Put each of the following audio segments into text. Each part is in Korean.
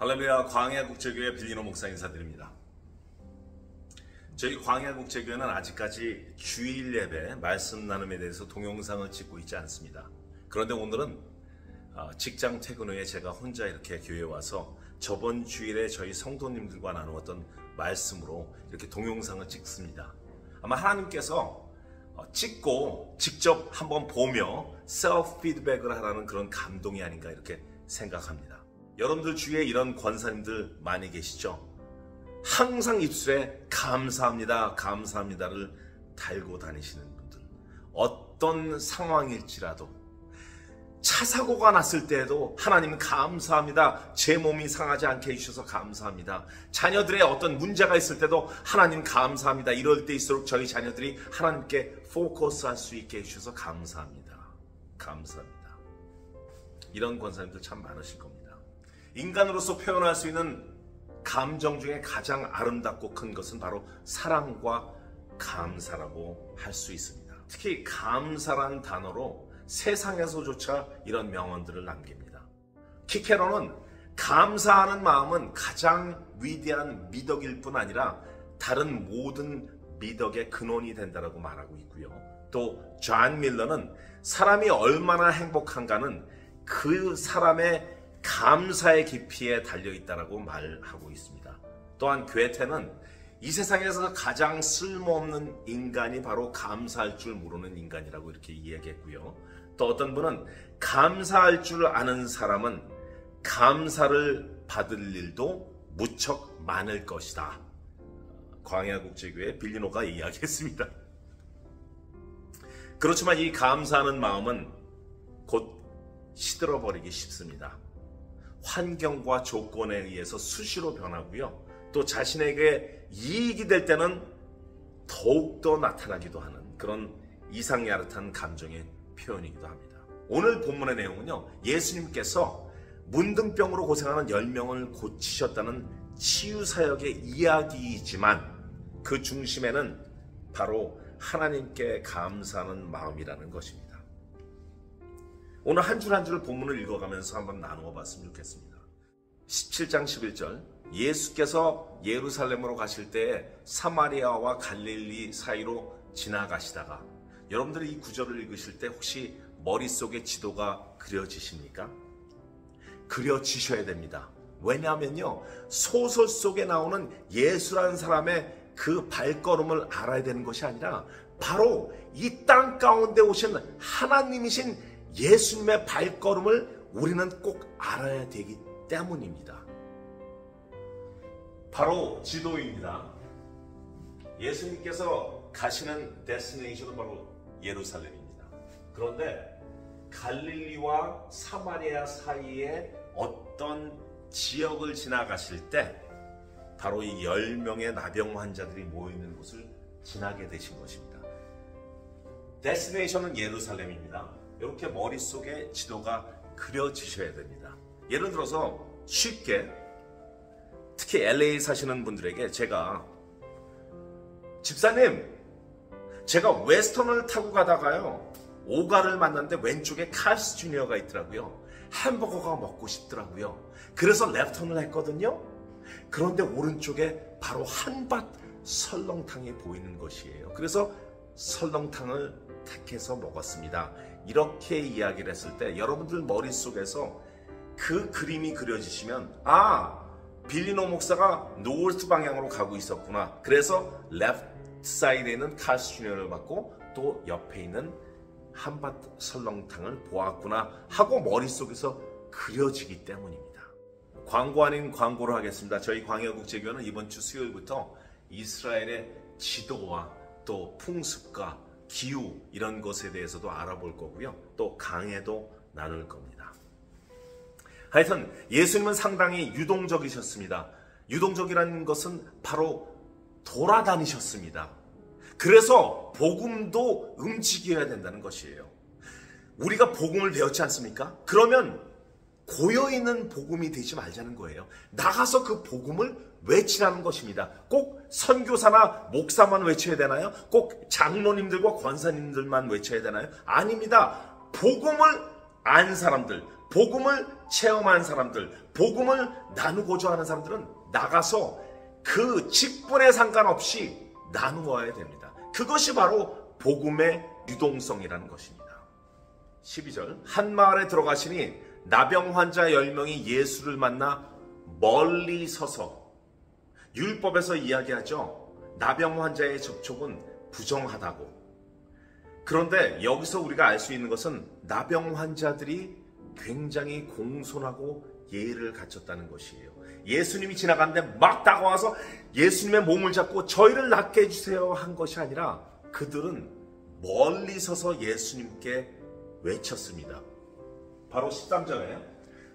할렐루야, 광야국제교회 빌리노 목사 인사드립니다. 저희 광야국제교회는 아직까지 주일 예배 말씀 나눔에 대해서 동영상을 찍고 있지 않습니다. 그런데 오늘은 직장 퇴근 후에 제가 혼자 이렇게 교회에 와서 저번 주일에 저희 성도님들과 나누었던 말씀으로 이렇게 동영상을 찍습니다. 아마 하나님께서 찍고 직접 한번 보며 셀프 피드백을 하라는 그런 감동이 아닌가 이렇게 생각합니다. 여러분들 주위에 이런 권사님들 많이 계시죠? 항상 입술에 감사합니다, 감사합니다를 달고 다니시는 분들. 어떤 상황일지라도 차 사고가 났을 때에도 하나님 감사합니다. 제 몸이 상하지 않게 해주셔서 감사합니다. 자녀들의 어떤 문제가 있을 때도 하나님 감사합니다. 이럴 때일수록 저희 자녀들이 하나님께 포커스할 수 있게 해주셔서 감사합니다. 감사합니다. 이런 권사님들 참 많으실 겁니다. 인간으로서 표현할 수 있는 감정 중에 가장 아름답고 큰 것은 바로 사랑과 감사라고 할 수 있습니다. 특히 감사란 단어로 세상에서조차 이런 명언들을 남깁니다. 키케로는 감사하는 마음은 가장 위대한 미덕일 뿐 아니라 다른 모든 미덕의 근원이 된다고 말하고 있고요. 또 존 밀러는 사람이 얼마나 행복한가는 그 사람의 감사의 깊이에 달려있다고 말하고 있습니다. 또한 괴테는 이 세상에서 가장 쓸모없는 인간이 바로 감사할 줄 모르는 인간이라고 이렇게 이야기했고요. 또 어떤 분은 감사할 줄 아는 사람은 감사를 받을 일도 무척 많을 것이다. 광야국제교회 빌리노가 이야기했습니다. 그렇지만 이 감사하는 마음은 곧 시들어버리기 쉽습니다. 환경과 조건에 의해서 수시로 변하고요. 또 자신에게 이익이 될 때는 더욱더 나타나기도 하는 그런 이상야릇한 감정의 표현이기도 합니다. 오늘 본문의 내용은요, 예수님께서 문둥병으로 고생하는 10명을 고치셨다는 치유사역의 이야기이지만 그 중심에는 바로 하나님께 감사하는 마음이라는 것입니다. 오늘 한 줄 한 줄 본문을 읽어가면서 한번 나누어 봤으면 좋겠습니다. 17장 11절, 예수께서 예루살렘으로 가실 때에 사마리아와 갈릴리 사이로 지나가시다가, 여러분들이 이 구절을 읽으실 때 혹시 머릿속에 지도가 그려지십니까? 그려지셔야 됩니다. 왜냐하면요, 소설 속에 나오는 예수라는 사람의 그 발걸음을 알아야 되는 것이 아니라 바로 이 땅 가운데 오신 하나님이신 예수님의 발걸음을 우리는 꼭 알아야 되기 때문입니다. 바로 지도입니다. 예수님께서 가시는 데스티네이션은 바로 예루살렘입니다. 그런데 갈릴리와 사마리아 사이에 어떤 지역을 지나가실 때 바로 이 10명의 나병 환자들이 모여있는 곳을 지나게 되신 것입니다. 데스티네이션은 예루살렘입니다. 이렇게 머릿속에 지도가 그려지셔야 됩니다. 예를 들어서 쉽게, 특히 LA 사시는 분들에게 제가, 집사님, 제가 웨스턴을 타고 가다가요, 오가를 만났는데 왼쪽에 칼스 주니어가 있더라고요. 햄버거가 먹고 싶더라고요. 그래서 랩턴을 했거든요. 그런데 오른쪽에 바로 한밭 설렁탕이 보이는 것이에요. 그래서 설렁탕을 택해서 먹었습니다. 이렇게 이야기를 했을 때 여러분들 머릿속에서 그 그림이 그려지시면, 빌리노 목사가 노스 방향으로 가고 있었구나. 그래서 레프트 사이드에 있는 칼스 주니어를 받고 또 옆에 있는 한밭 설렁탕을 보았구나 하고 머릿속에서 그려지기 때문입니다. 광고 아닌 광고를 하겠습니다. 저희 광야국제교회는 이번 주 수요일부터 이스라엘의 지도와 또 풍습과 기후 이런 것에 대해서도 알아볼 거고요. 또 강해도 나눌 겁니다. 하여튼 예수님은 상당히 유동적이셨습니다. 유동적이라는 것은 바로 돌아다니셨습니다. 그래서 복음도 움직여야 된다는 것이에요. 우리가 복음을 배웠지 않습니까? 그러면 고여있는 복음이 되지 말자는 거예요. 나가서 그 복음을 외치라는 것입니다. 꼭 선교사나 목사만 외쳐야 되나요? 꼭 장로님들과 권사님들만 외쳐야 되나요? 아닙니다. 복음을 안 사람들, 복음을 체험한 사람들, 복음을 나누고자 하는 사람들은 나가서 그 직분에 상관없이 나누어야 됩니다. 그것이 바로 복음의 유동성이라는 것입니다. 12절, 한 마을에 들어가시니 나병 환자 10명이 예수를 만나 멀리 서서, 율법에서 이야기하죠. 나병 환자의 접촉은 부정하다고. 그런데 여기서 우리가 알 수 있는 것은 나병 환자들이 굉장히 공손하고 예의를 갖췄다는 것이에요. 예수님이 지나가는데 막 다가와서 예수님의 몸을 잡고 저희를 낫게 해주세요 한 것이 아니라 그들은 멀리 서서 예수님께 외쳤습니다. 바로 13절에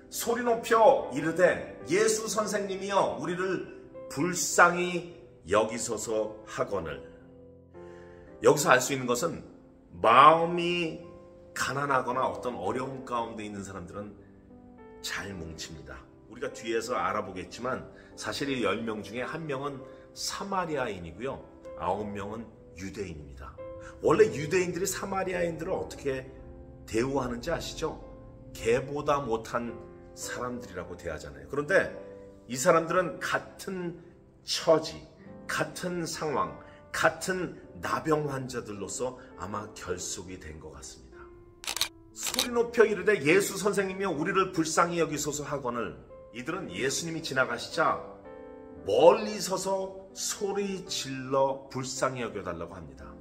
소리 높여 이르되 예수 선생님이여 우리를 불쌍히 여기소서 하거늘. 여기서 알 수 있는 것은 마음이 가난하거나 어떤 어려움 가운데 있는 사람들은 잘 뭉칩니다. 우리가 뒤에서 알아보겠지만 사실 이 10명 중에 1명은 사마리아인이고요. 9명은 유대인입니다. 원래 유대인들이 사마리아인들을 어떻게 대우하는지 아시죠? 개보다 못한 사람들이라고 대하잖아요. 그런데 이 사람들은 같은 처지, 같은 상황, 같은 나병 환자들로서 아마 결속이 된 것 같습니다. 소리 높여 이르되 예수 선생님이여 우리를 불쌍히 여기소서 하거늘. 이들은 예수님이 지나가시자 멀리 서서 소리 질러 불쌍히 여겨달라고 합니다.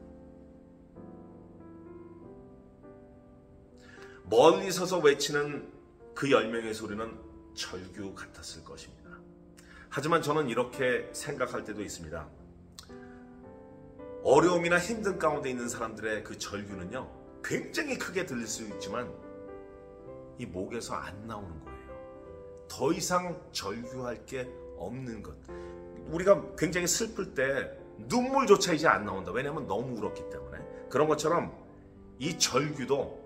멀리 서서 외치는 그 10명의 소리는 절규 같았을 것입니다. 하지만 저는 이렇게 생각할 때도 있습니다. 어려움이나 힘든 가운데 있는 사람들의 그 절규는요, 굉장히 크게 들릴 수 있지만 이 목에서 안 나오는 거예요. 더 이상 절규할 게 없는 것. 우리가 굉장히 슬플 때 눈물조차 이제 안 나온다. 왜냐하면 너무 울었기 때문에. 그런 것처럼 이 절규도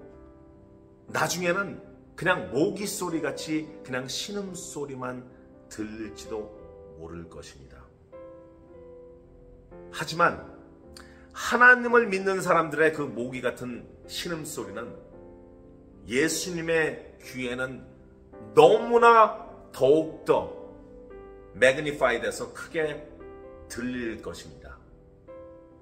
나중에는 그냥 모기 소리 같이 그냥 신음소리만 들릴지도 모를 것입니다. 하지만 하나님을 믿는 사람들의 그 모기 같은 신음소리는 예수님의 귀에는 너무나 더욱더 매그니파이 돼서 크게 들릴 것입니다.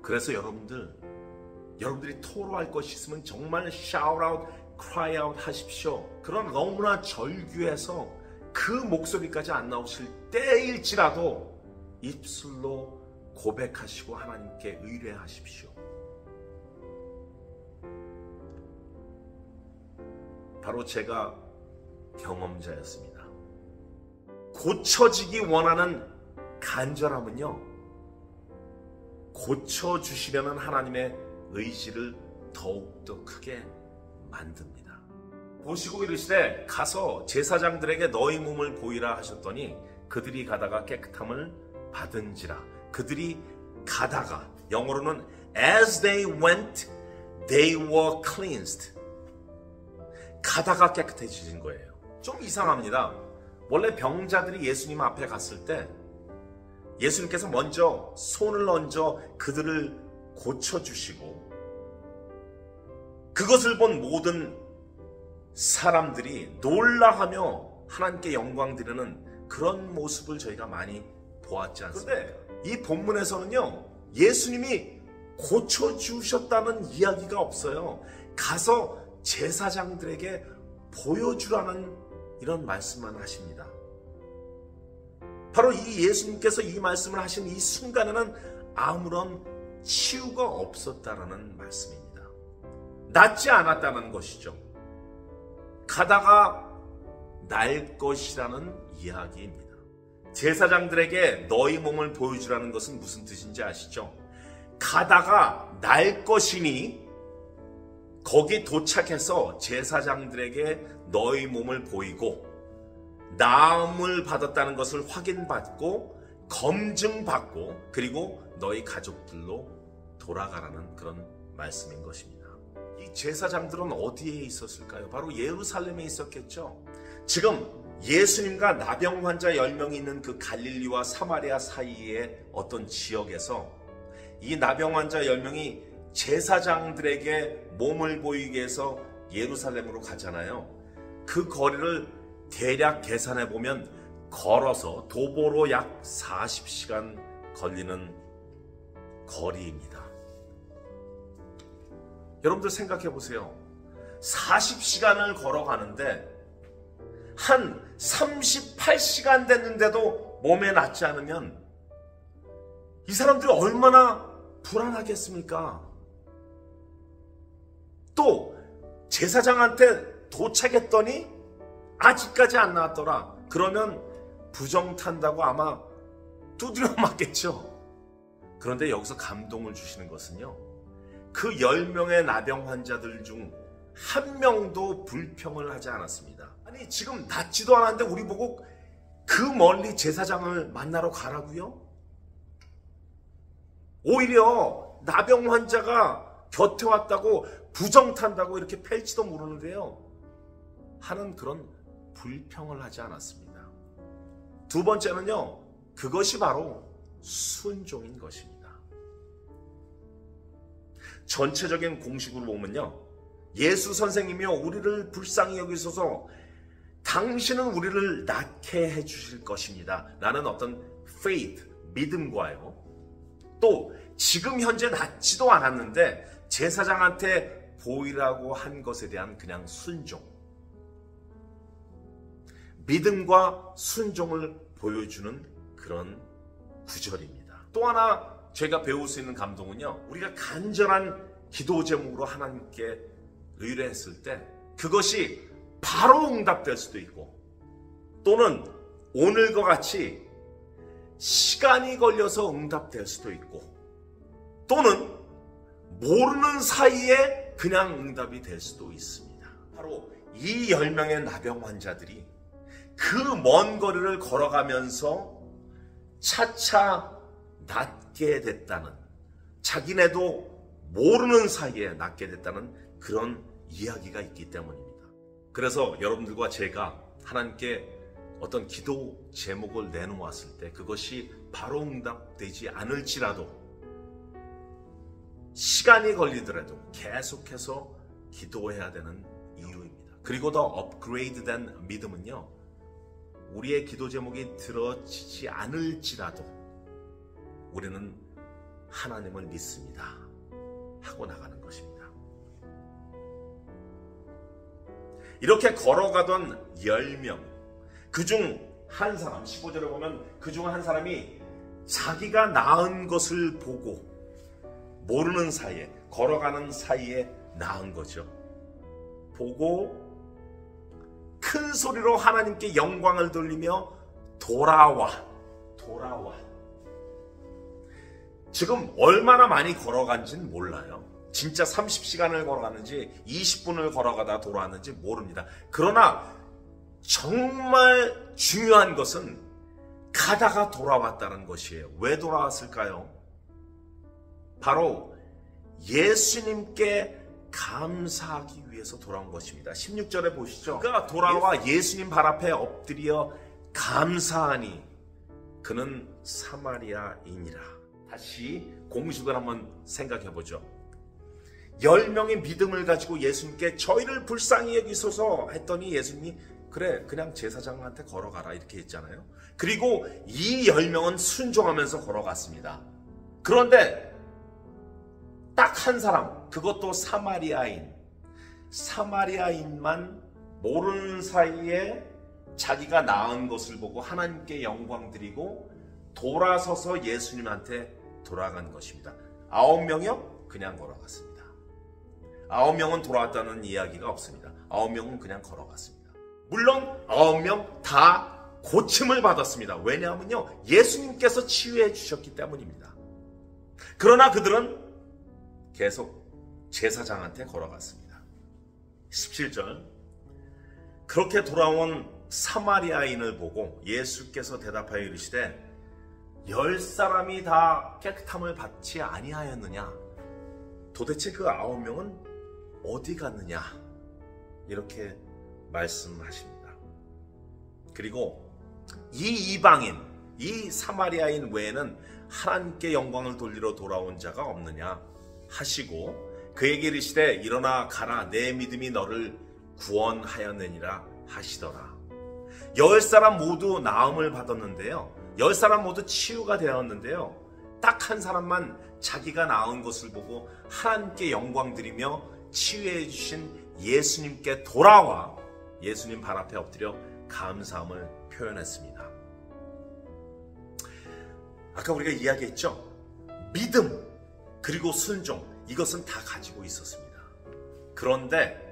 그래서 여러분들이 토로할 것이 있으면 정말 shout out, cry out 하십시오. 그러나 너무나 절규해서 그 목소리까지 안 나오실 때일지라도 입술로 고백하시고 하나님께 의뢰하십시오. 바로 제가 경험자였습니다. 고쳐지기 원하는 간절함은요, 고쳐주시려는 하나님의 의지를 더욱더 크게 만듭니다. 보시고 이르시되 가서 제사장들에게 너희 몸을 보이라 하셨더니 그들이 가다가 깨끗함을 받은지라. 그들이 가다가, 영어로는 as they went they were cleansed. 가다가 깨끗해지신 거예요. 좀 이상합니다. 원래 병자들이 예수님 앞에 갔을 때 예수님께서 먼저 손을 얹어 그들을 고쳐주시고 그것을 본 모든 사람들이 놀라하며 하나님께 영광 드리는 그런 모습을 저희가 많이 보았지 않습니까? 그런데 이 본문에서는요, 예수님이 고쳐주셨다는 이야기가 없어요. 가서 제사장들에게 보여주라는 이런 말씀만 하십니다. 바로 이 예수님께서 이 말씀을 하신 이 순간에는 아무런 치유가 없었다라는 말씀입니다. 낫지 않았다는 것이죠. 가다가 날 것이라는 이야기입니다. 제사장들에게 너희 몸을 보여주라는 것은 무슨 뜻인지 아시죠? 가다가 날 것이니 거기 도착해서 제사장들에게 너희 몸을 보이고 나음을 받았다는 것을 확인받고 검증받고 그리고 너희 가족들로 돌아가라는 그런 말씀인 것입니다. 이 제사장들은 어디에 있었을까요? 바로 예루살렘에 있었겠죠. 지금 예수님과 나병 환자 10명이 있는 그 갈릴리와 사마리아 사이의 어떤 지역에서 이 나병 환자 10명이 제사장들에게 몸을 보이기 위해서 예루살렘으로 가잖아요. 그 거리를 대략 계산해 보면 걸어서 도보로 약 40시간 걸리는 거리입니다. 여러분들 생각해 보세요. 40시간을 걸어가는데 한 38시간 됐는데도 몸에 낫지 않으면 이 사람들이 얼마나 불안하겠습니까? 또 제사장한테 도착했더니 아직까지 안 나왔더라. 그러면 부정탄다고 아마 두드려 맞겠죠. 그런데 여기서 감동을 주시는 것은요, 그 10명의 나병 환자들 중 한 명도 불평을 하지 않았습니다. 아니, 지금 낫지도 않았는데 우리 보고 그 멀리 제사장을 만나러 가라고요? 오히려 나병 환자가 곁에 왔다고 부정탄다고 이렇게 팰지도 모르는데요, 하는 그런 불평을 하지 않았습니다. 두 번째는요, 그것이 바로 순종인 것입니다. 전체적인 공식으로 보면요, 예수 선생님이여 우리를 불쌍히 여기소서, 당신은 우리를 낫게 해주실 것입니다 라는 어떤 faith, 믿음과요, 또 지금 현재 낫지도 않았는데 제사장한테 보이라고 한 것에 대한 그냥 순종, 믿음과 순종을 보여주는 그런 구절입니다. 또 하나 제가 배울 수 있는 감동은요, 우리가 간절한 기도 제목으로 하나님께 의뢰했을 때 그것이 바로 응답될 수도 있고, 또는 오늘과 같이 시간이 걸려서 응답될 수도 있고, 또는 모르는 사이에 그냥 응답이 될 수도 있습니다. 바로 이 10명의 나병 환자들이 그 먼 거리를 걸어가면서 차차 낫게 됐다는, 자기네도 모르는 사이에 낫게 됐다는 그런 이야기가 있기 때문입니다. 그래서 여러분들과 제가 하나님께 어떤 기도 제목을 내놓았을 때 그것이 바로 응답되지 않을지라도, 시간이 걸리더라도 계속해서 기도해야 되는 이유입니다. 그리고 더 업그레이드된 믿음은요, 우리의 기도 제목이 들어지지 않을지라도 우리는 하나님을 믿습니다 하고 나가는 것입니다. 이렇게 걸어가던 10명, 그중 한 사람, 15절에 보면 그중 한 사람이 자기가 나은 것을 보고, 모르는 사이에, 걸어가는 사이에 나은 거죠. 보고 큰 소리로 하나님께 영광을 돌리며 돌아와. 지금 얼마나 많이 걸어간지는 몰라요. 진짜 30시간을 걸어갔는지 20분을 걸어가다 돌아왔는지 모릅니다. 그러나 정말 중요한 것은 가다가 돌아왔다는 것이에요. 왜 돌아왔을까요? 바로 예수님께 감사하기 위해서 돌아온 것입니다. 16절에 보시죠. 그가 돌아와 예수님 발 앞에 엎드려 감사하니 그는 사마리아인이라. 다시 공식을 한번 생각해 보죠. 10명의 믿음을 가지고 예수님께 저희를 불쌍히 여기소서 했더니 예수님이 그래, 그냥 제사장한테 걸어가라 이렇게 했잖아요. 그리고 이 10명은 순종하면서 걸어갔습니다. 그런데 딱 한 사람, 그것도 사마리아인만 모르는 사이에 자기가 나은 것을 보고 하나님께 영광 드리고 돌아서서 예수님한테 돌아간 것입니다. 9명이요? 그냥 걸어갔습니다. 9명은 돌아왔다는 이야기가 없습니다. 9명은 그냥 걸어갔습니다. 물론 9명 다 고침을 받았습니다. 왜냐하면요, 예수님께서 치유해 주셨기 때문입니다. 그러나 그들은 계속 제사장한테 걸어갔습니다. 17절, 그렇게 돌아온 사마리아인을 보고 예수께서 대답하여 이르시되 10사람이 다 깨끗함을 받지 아니하였느냐? 도대체 그 9명은 어디 갔느냐? 이렇게 말씀하십니다. 그리고 이 이방인, 이 사마리아인 외에는 하나님께 영광을 돌리러 돌아온 자가 없느냐 하시고 그에게 이르시되 일어나 가라, 내 믿음이 너를 구원하였느니라 하시더라. 10사람 모두 나음을 받았는데요. 10사람 모두 치유가 되었는데요. 딱 한 사람만 자기가 나은 것을 보고 하나님께 영광 드리며 치유해 주신 예수님께 돌아와 예수님 발 앞에 엎드려 감사함을 표현했습니다. 아까 우리가 이야기했죠? 믿음 그리고 순종, 이것은 다 가지고 있었습니다. 그런데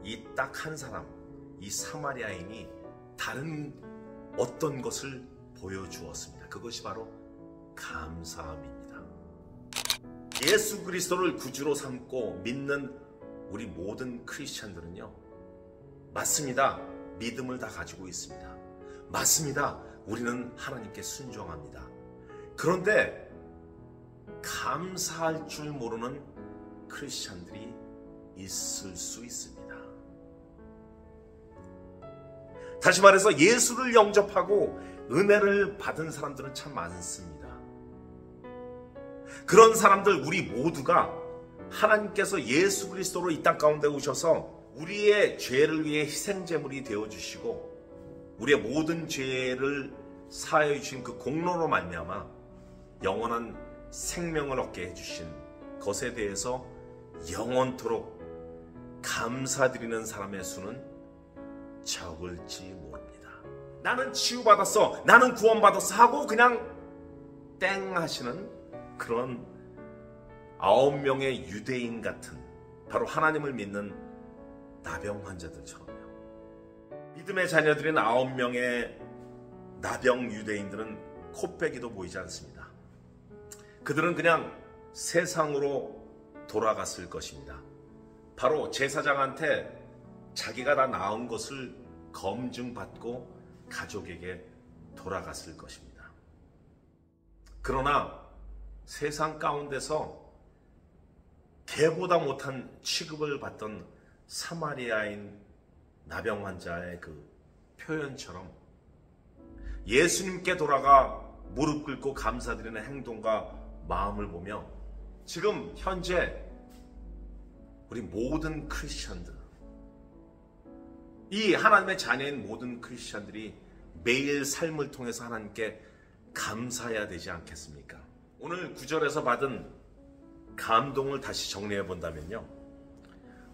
이 딱 한 사람, 이 사마리아인이 다른 어떤 것을 보여주었습니다. 그것이 바로 감사함입니다. 예수 그리스도를 구주로 삼고 믿는 우리 모든 크리스찬들은요, 맞습니다. 믿음을 다 가지고 있습니다. 맞습니다. 우리는 하나님께 순종합니다. 그런데 감사할 줄 모르는 크리스찬들이 있을 수 있습니다. 다시 말해서 예수를 영접하고 은혜를 받은 사람들은 참 많습니다. 그런 사람들 우리 모두가 하나님께서 예수 그리스도로 이 땅 가운데 오셔서 우리의 죄를 위해 희생제물이 되어주시고 우리의 모든 죄를 사하여 주신 그 공로로 말미암아 영원한 생명을 얻게 해주신 것에 대해서 영원토록 감사드리는 사람의 수는 적을지 모릅니다. 나는 치유받았어, 나는 구원받았어 하고 그냥 땡 하시는 그런 9명의 유대인 같은, 바로 하나님을 믿는 나병 환자들처럼요. 믿음의 자녀들인 9명의 나병 유대인들은 코빼기도 보이지 않습니다. 그들은 그냥 세상으로 돌아갔을 것입니다. 바로 제사장한테 자기가 다 나은 것을 검증받고 가족에게 돌아갔을 것입니다. 그러나 세상 가운데서 개보다 못한 취급을 받던 사마리아인 나병 환자의 그 표현처럼 예수님께 돌아가 무릎 꿇고 감사드리는 행동과 마음을 보며 지금 현재 우리 모든 크리스천들, 이 하나님의 자녀인 모든 크리스천들이 매일 삶을 통해서 하나님께 감사해야 되지 않겠습니까? 오늘 9절에서 받은 감동을 다시 정리해 본다면요,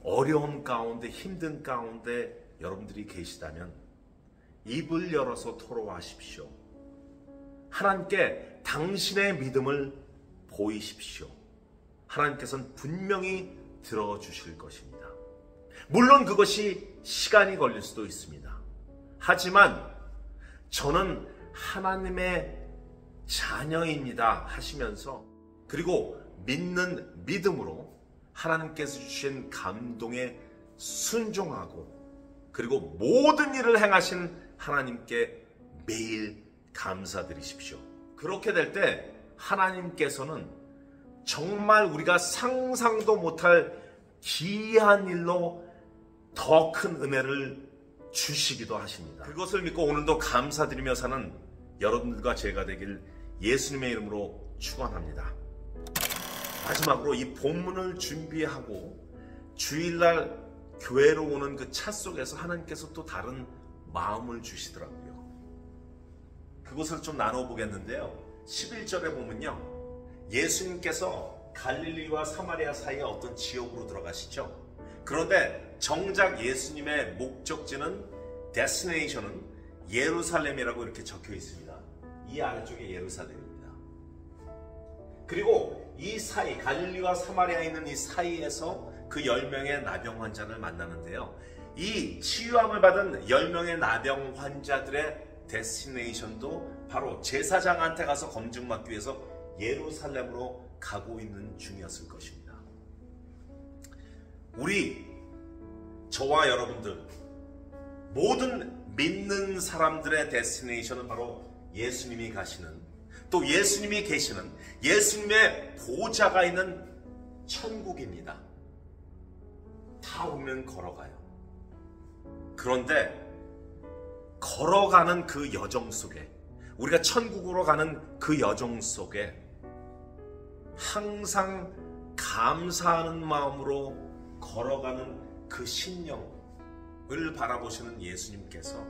어려움 가운데, 힘든 가운데 여러분들이 계시다면 입을 열어서 토로하십시오. 하나님께 당신의 믿음을 보이십시오. 하나님께서는 분명히 들어주실 것입니다. 물론 그것이 시간이 걸릴 수도 있습니다. 하지만 저는 하나님의 자녀입니다 하시면서, 그리고 믿는 믿음으로 하나님께서 주신 감동에 순종하고, 그리고 모든 일을 행하신 하나님께 매일 감사드리십시오. 그렇게 될 때 하나님께서는 정말 우리가 상상도 못할 기이한 일로 더 큰 은혜를 주시기도 하십니다. 그것을 믿고 오늘도 감사드리며 사는 여러분들과 제가 되길 예수님의 이름으로 축원합니다. 마지막으로 이 본문을 준비하고 주일날 교회로 오는 그 차 속에서 하나님께서 또 다른 마음을 주시더라고요. 그것을 좀 나눠보겠는데요. 11절에 보면요, 예수님께서 갈릴리와 사마리아 사이에 어떤 지역으로 들어가시죠. 그런데 정작 예수님의 목적지는, 데스티네이션은 예루살렘이라고 이렇게 적혀 있습니다. 이 아래쪽에 예루살렘입니다. 그리고 이 사이, 갈릴리와 사마리아에 있는 이 사이에서 그 10명의 나병 환자를 만나는데요, 이 치유함을 받은 10명의 나병 환자들의 데스티네이션도 바로 제사장한테 가서 검증받기 위해서 예루살렘으로 가고 있는 중이었을 것입니다. 저와 여러분들 모든 믿는 사람들의 데스티네이션은 바로 예수님이 가시는, 또 예수님이 계시는, 예수님의 보좌가 있는 천국입니다. 다 우리는 걸어가요. 그런데 걸어가는 그 여정 속에, 우리가 천국으로 가는 그 여정 속에 항상 감사하는 마음으로 걸어가는 그 심령, 바라보시는 예수님께서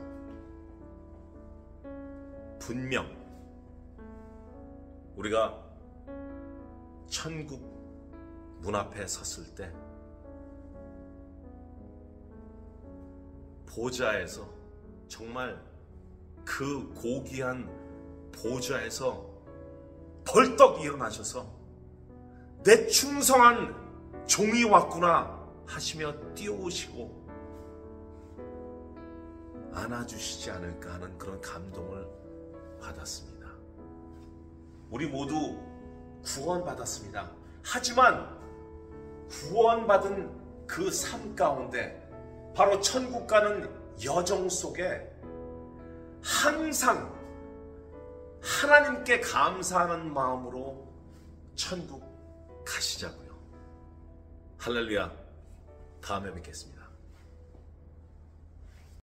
분명 우리가 천국 문 앞에 섰을 때 보좌에서, 정말 그 고귀한 보좌에서 벌떡 일어나셔서 내 충성한 종이 왔구나 하시며 뛰어오시고 안아주시지 않을까 하는 그런 감동을 받았습니다. 우리 모두 구원받았습니다. 하지만 구원받은 그 삶 가운데 바로 천국 가는 여정 속에 항상 하나님께 감사하는 마음으로 천국 가시자고요. 할렐루야. 다음에 뵙겠습니다.